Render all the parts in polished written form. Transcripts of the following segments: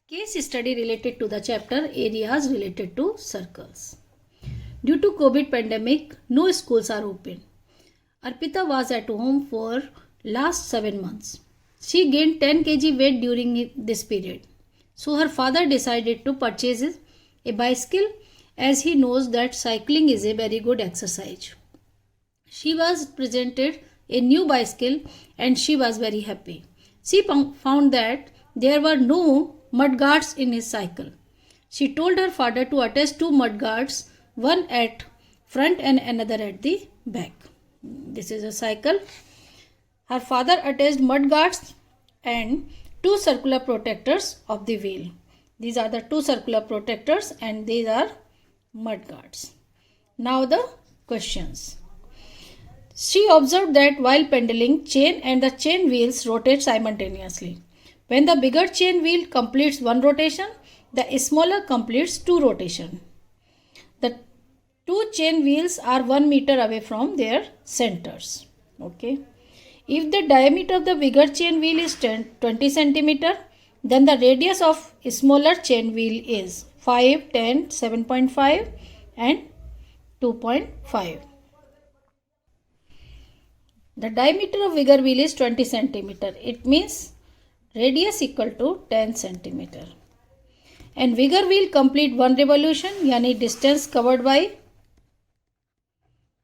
Case study related to the chapter areas related to circles. Due to COVID pandemic, no schools are open. Arpita was at home for last 7 months. She gained 10 kg weight during this period. So her father decided to purchase a bicycle as he knows that cycling is a very good exercise. She was presented a new bicycle and she was very happy. She found that there were no mud guards in his cycle. She told her father to attach 2 mud guards, one at front and another at the back. This is a cycle. Her father attached mud guards and 2 circular protectors of the wheel. These are the 2 circular protectors and these are mud guards. Now the questions. She observed that while pedaling, chain and the chain wheels rotate simultaneously. When the bigger chain wheel completes 1 rotation, the smaller completes 2 rotation. The 2 chain wheels are 1 meter away from their centers. Okay. If the diameter of the bigger chain wheel is 20 centimeter, then the radius of smaller chain wheel is 5, 10, 7.5 and 2.5. The diameter of bigger wheel is 20 centimeter. It means radius equal to 10 centimeter. And bigger wheel complete 1 revolution, yani distance covered by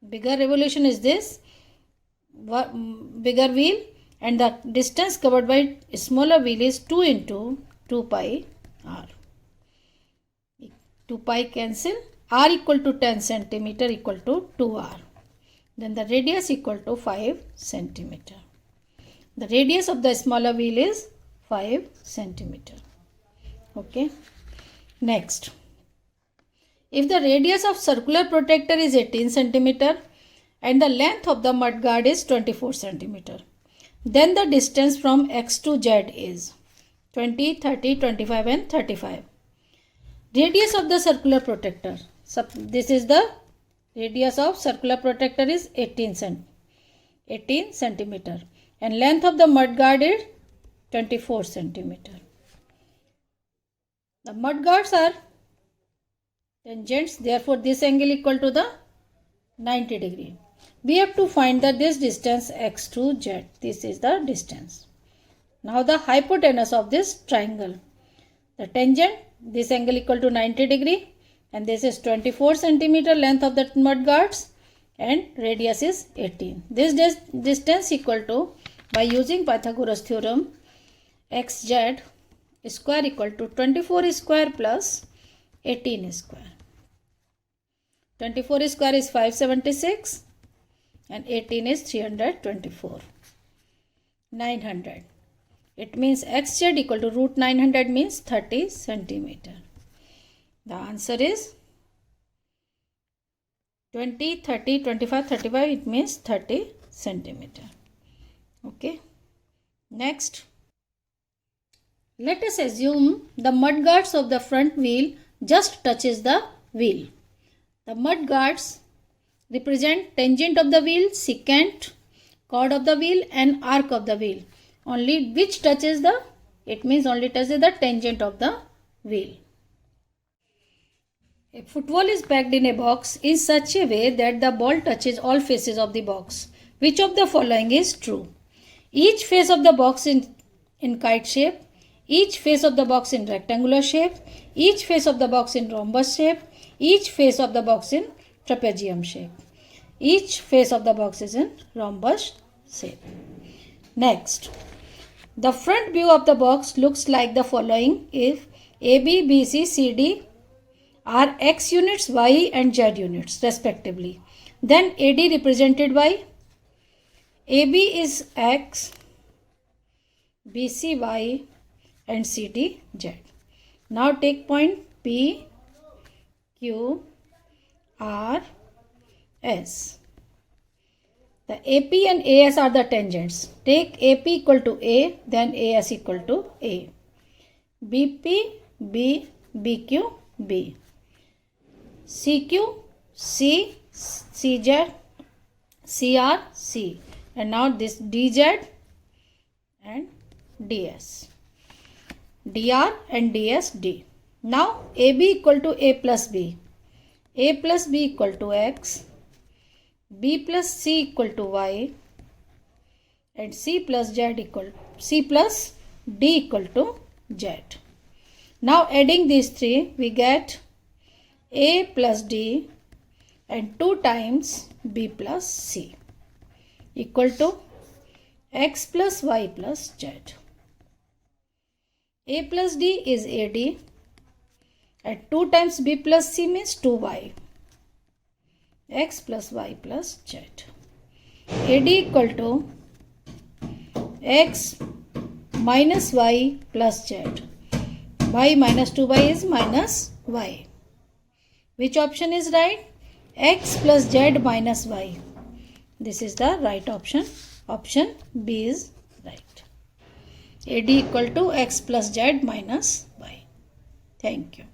bigger revolution is this bigger wheel, and the distance covered by smaller wheel is 2 into 2 pi r. 2 pi cancel, r equal to 10 centimeter equal to 2r. Then the radius equal to 5 centimeter. The radius of the smaller wheel is 5 centimeter. Okay. Next. If the radius of circular protector is 18 centimeter and the length of the mud guard is 24 centimeter, then the distance from X to Z is 20, 30, 25 and 35. Radius of the circular protector. This is the radius of circular protector is 18 centimeter and length of the mud guard is 24 centimeter. The mud guards are tangents, therefore this angle equal to the 90 degree. We have to find this distance X to Z. This is the distance. Now the hypotenuse of this triangle. The tangent, this angle equal to 90 degree and this is 24 centimeter length of the mud guards and radius is 18. This distance equal to, by using Pythagoras theorem, xz square equal to 24 square plus 18 square. 24 square is 576 and 18 is 324. 900. It means xz equal to root 900 means 30 centimeter. The answer is 20, 30, 25, 35. It means 30 centimeter. Okay. Next. Let us assume the mud guards of the front wheel just touches the wheel. The mud guards represent tangent of the wheel, secant, chord of the wheel and arc of the wheel. Only which touches the, it means only touches the tangent of the wheel. A football is packed in a box in such a way that the ball touches all faces of the box. Which of the following is true? Each face of the box in kite shape, each face of the box in rectangular shape, each face of the box in rhombus shape, each face of the box in trapezium shape. Each face of the box is in rhombus shape. Next. The front view of the box looks like the following if AB, BC, CD are X units, Y and Z units respectively. Then AD represented by AB is X, BC Y and CD Z. Now take point P, Q, R, S. The AP and AS are the tangents. Take AP equal to A, then AS equal to A. BP, B, BQ, B. CQ, C, CZ, CR, C. And now this DZ and DS. dr and ds d. Now ab equal to a plus b equal to x, b plus c equal to y, and c plus d equal to z. Now adding these three, we get a plus d and 2 times b plus c equal to x plus y plus z. A plus d is ad and 2 times b plus c means 2y, x plus y plus z. ad equal to x minus y plus z. Y minus 2y is minus y. Which option is right? X plus z minus y. This is the right option. Option B is right. AD equal to x plus z minus y. Thank you.